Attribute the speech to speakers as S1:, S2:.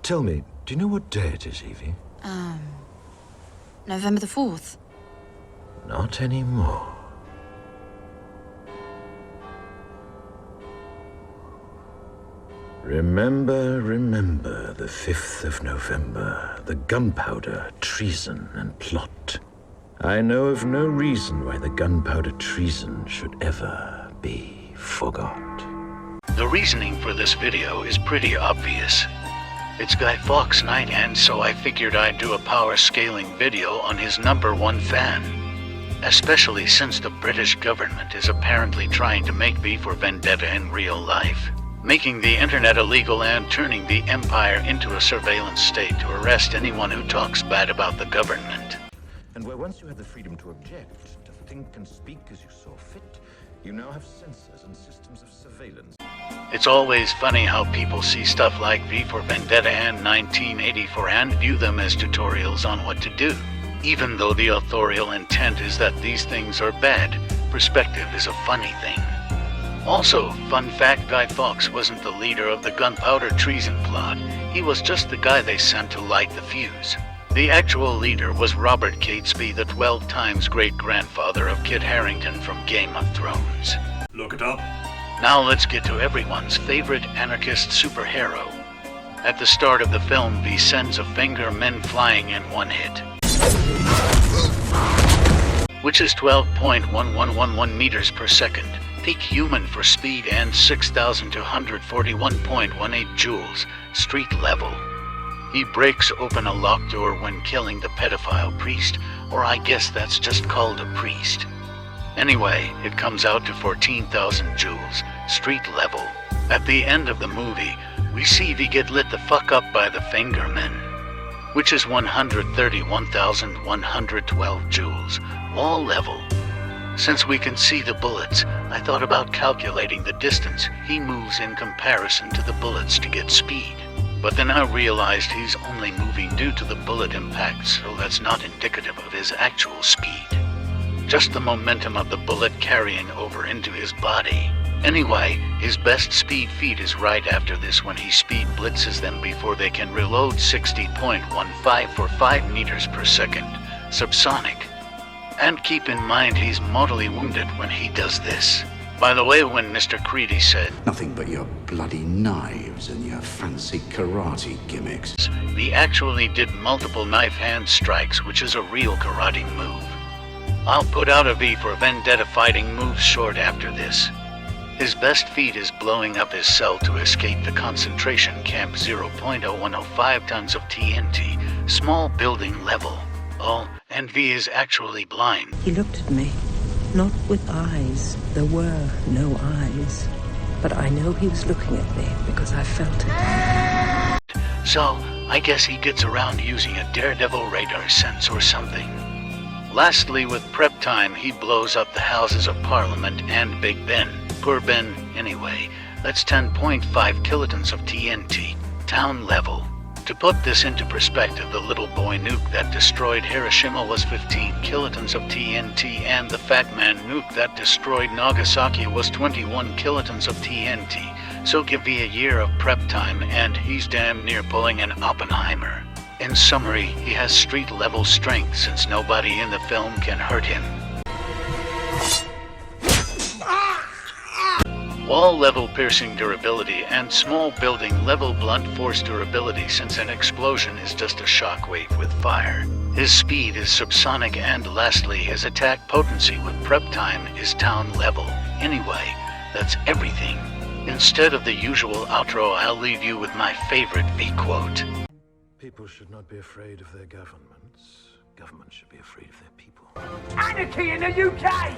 S1: Tell me, do you know what day it is, Evie?
S2: November the 4th.
S1: Not anymore. Remember the 5th of November, the gunpowder, treason, and plot. I know of no reason why the gunpowder treason should ever be forgot.
S3: The reasoning for this video is pretty obvious. It's Guy Fawkes night, and so I figured I'd do a power scaling video on his #1 fan. Especially since the British government is apparently trying to make V for Vendetta in real life, making the internet illegal and turning the empire into a surveillance state to arrest anyone who talks bad about the government.
S1: And where once you had the freedom to object, to think and speak as you saw fit, you now have censors and systems of surveillance.
S3: It's always funny how people see stuff like V for Vendetta and 1984 and view them as tutorials on what to do. Even though the authorial intent is that these things are bad, perspective is a funny thing. Also, fun fact, Guy Fawkes wasn't the leader of the gunpowder treason plot. He was just the guy they sent to light the fuse. The actual leader was Robert Catesby, the 12 times great-grandfather of Kit Harington from Game of Thrones.
S4: Look it up.
S3: Now let's get to everyone's favorite anarchist superhero. At the start of the film, V sends a finger men flying in one hit, which is 12.1111 meters per second, peak human for speed, and 6,241.18 joules, street level. He breaks open a locked door when killing the pedophile priest, or I guess that's just called a priest. Anyway, it comes out to 14,000 joules, street level. At the end of the movie, we see V get lit the fuck up by the fingermen, which is 131,112 joules, wall level. Since we can see the bullets, I thought about calculating the distance he moves in comparison to the bullets to get speed. But then I realized he's only moving due to the bullet impact, so that's not indicative of his actual speed. Just the momentum of the bullet carrying over into his body. Anyway, his best speed feat is right after this when he speed blitzes them before they can reload, 60.1545 meters per second, subsonic. And keep in mind he's mortally wounded when he does this. By the way, when Mr. Creedy said,
S5: "Nothing but your bloody knives and your fancy karate gimmicks,"
S3: he actually did multiple knife hand strikes, which is a real karate move. I'll put out a V for Vendetta fighting moves short after this. His best feat is blowing up his cell to escape the concentration camp, 0.0105 tons of TNT, small building level. Oh, and V is actually blind.
S6: He looked at me, not with eyes. There were no eyes. But I know he was looking at me because I felt it.
S3: So, I guess he gets around using a daredevil radar sense or something. Lastly, with prep time, he blows up the Houses of Parliament and Big Ben. Poor Ben, anyway. That's 10.5 kilotons of TNT, town level. To put this into perspective, the little boy nuke that destroyed Hiroshima was 15 kilotons of TNT, and the Fat Man nuke that destroyed Nagasaki was 21 kilotons of TNT. So give me a year of prep time, and he's damn near pulling an Oppenheimer. In summary, he has street-level strength since nobody in the film can hurt him. Wall-level piercing durability and small building-level blunt force durability since an explosion is just a shockwave with fire. His speed is subsonic, and lastly, his attack potency with prep time is town level. Anyway, that's everything. Instead of the usual outro, I'll leave you with my favorite V quote.
S1: People should not be afraid of their governments. Governments should be afraid of their people.
S7: Anarchy in the UK!